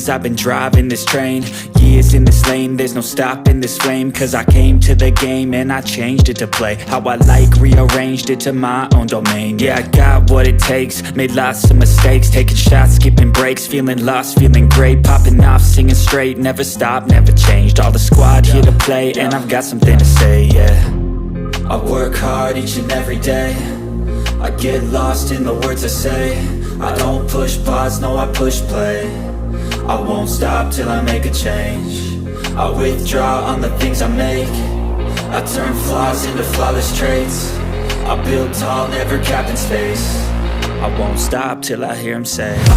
things. I've been driving this train, years in this lane. There's no stopping this flame, cause I came to the game and I changed it to play how I like, rearranged it to my own domain. Yeah, I got what it takes, made lots of mistakes, taking shots, skipping breaks, feeling lost, feeling great, popping off, singing straight, never stopped, never changed. All the squad here to play, and I've got something to say, yeah. I work hard each and every day, I get lost in the words I say. I don't push pause, no I push play. I won't stop till I make a change. I withdraw on the things I make. I turn flaws into flawless traits. I build tall, never capped in space. I won't stop till I hear him say, oh,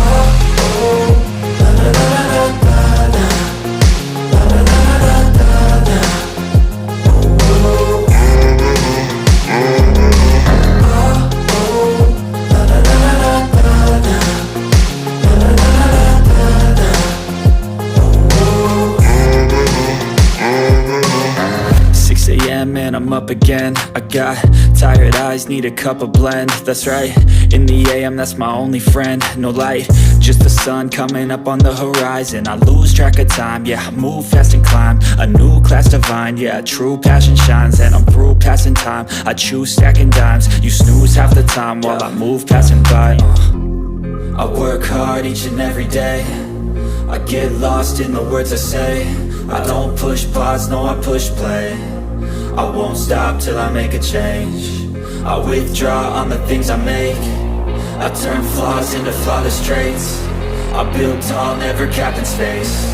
oh, la, la, la, la, la, la. And I'm up again. I got tired eyes, need a cup of blend. That's right, in the AM, that's my only friend. No light, just the sun coming up on the horizon. I lose track of time, yeah, I move fast and climb a new class divine, yeah, true passion shines. And I'm through passing time, I choose stacking dimes. You snooze half the time while I move passing by. I work hard each and every day, I get lost in the words I say. I don't push pause, no I push play. I won't stop till I make a change. I withdraw on the things I make. I turn flaws into flawless traits. I build tall, never capped in space.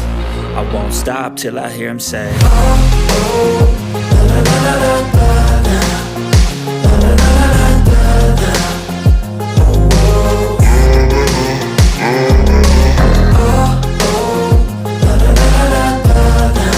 I won't stop till I hear him say, oh, oh, la, la, la, la, la, la. La, la, la, la, la, la. Oh, oh. Oh, oh, la, la, la, la, la, la.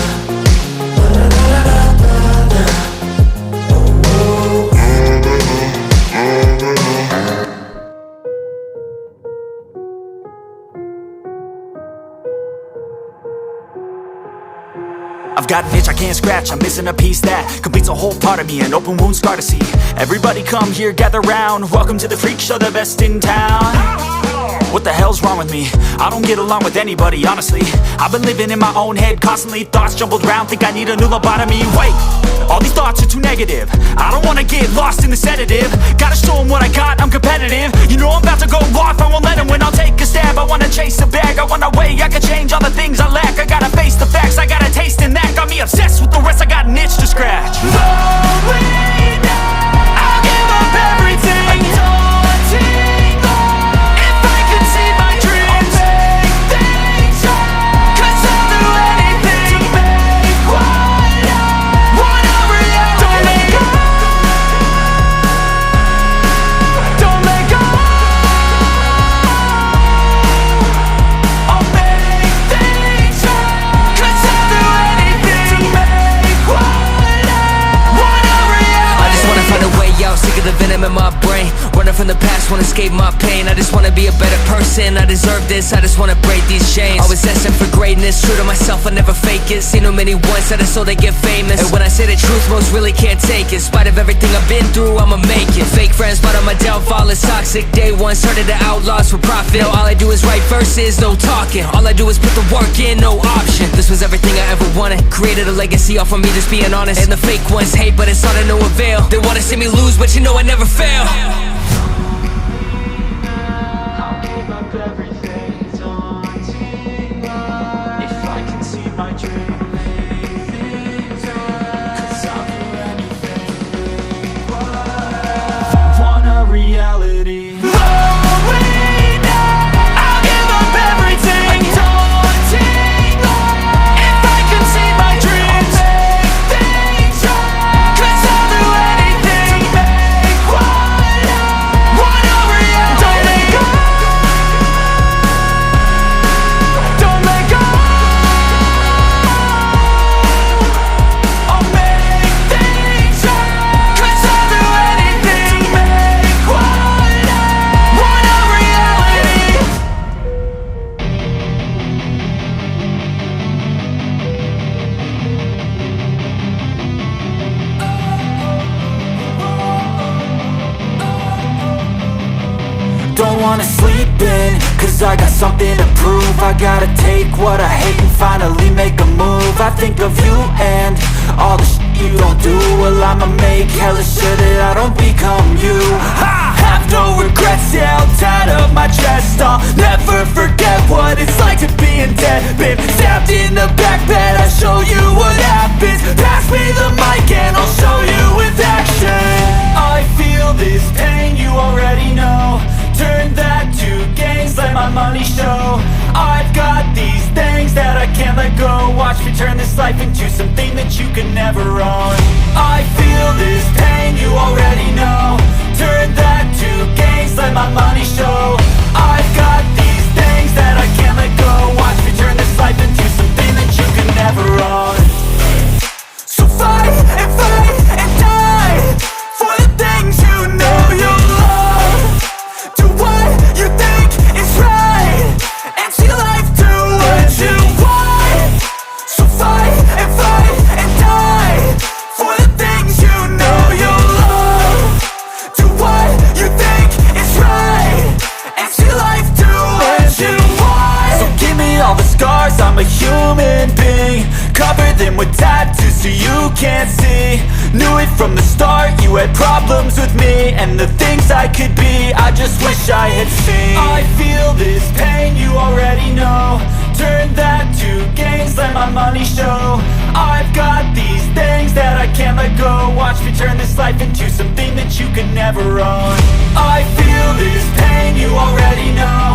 I've got an itch I can't scratch, I'm missing a piece that completes a whole part of me, an open wound scar to see. Everybody come here, gather round, welcome to the freak show, the best in town. What the hell's wrong with me? I don't get along with anybody, honestly. I've been living in my own head constantly, thoughts jumbled round, think I need a new lobotomy. Wait, all these thoughts are too negative, I don't wanna get lost in the sedative. Gotta show them what I got, I'm competitive. You know I'm about to go off, I won't let them win, I'll take a stab. I wanna chase a bag, I wanna weigh, I can change all the things I lack. I gotta face the facts, I got a taste in that. Got me obsessed with the rest, I got an itch to scratch. Lonely now, I'll give up everything. Daunting though, if I could see my dreams, I'll make things right. 'Cause I'll do anything to make what I want a reality. Don't let go, don't let go. I'll make things right. 'Cause I'll do anything to make what I want a reality. I just wanna find a way out, sick of the venom in my brain. Running from the past, wanna escape my pain. I just wanna be a better person, I deserve this. I just wanna break these chains. Always asking for greatness, true to myself, I never fake it. Seen too many ones that are so they get famous. And when I say the truth, most really can't take it. In spite of everything I've been through, I'ma make it. Fake friends, but on my downfall is toxic. Day one, started to outlaws for profit. Now all I do is write verses, no talking. All I do is put the work in, no option. This was everything I ever wanted. Created a legacy off of me, just being honest. And the fake ones hate, but it's all to no avail. They wanna see me lose, but you know I never fail. I'll give up everything, daunting if I can see my dream, make things right. 'Cause I'll do anything to make what I want a reality. Lonely now, I'll give up everything, daunting if I can see my dreams, make things right. 'Cause I'll do anything to make what I want a reality. Don't let go, don't let go. I'll make things right. 'Cause I'll do anything to make what I want a reality. Don't wanna sleep been, cause I got something to prove. I gotta take what I hate and finally make a move. I think of you and all the shit you don't do. Well, I'ma make hella sure that I don't become you. I have no regrets, yeah, I'll tie up my chest. I'll never forget what it's like to be in debt. Been stabbed in the back bed, I'll show you what happens. Pass me the mic and I'll show you with action. I feel this pain, you already know. Turn that to gains, let my money show. I've got these things that I can't let go. Watch me turn this life into something that you can never own. I feel this pain, you already know. Turn that to gains, let my money show. I've got these things that I can't let go. Watch me turn this life into something that you can never own. So fight and die for the things you know you love. Do what you think is right and see life do what you want. So fight and die for the things you know you love. Do what you think is right and see life do what you want. So give me all the scars, I'm a human being. Cover them with tattoos so you can't see. Knew it from the start, you had problems with me and the things I could be, I just wish I had seen. I feel this pain, you already know. Turn that to gains, let my money show. I've got these things that I can't let go. Watch me turn this life into something that you can never own. I feel this pain, you already know.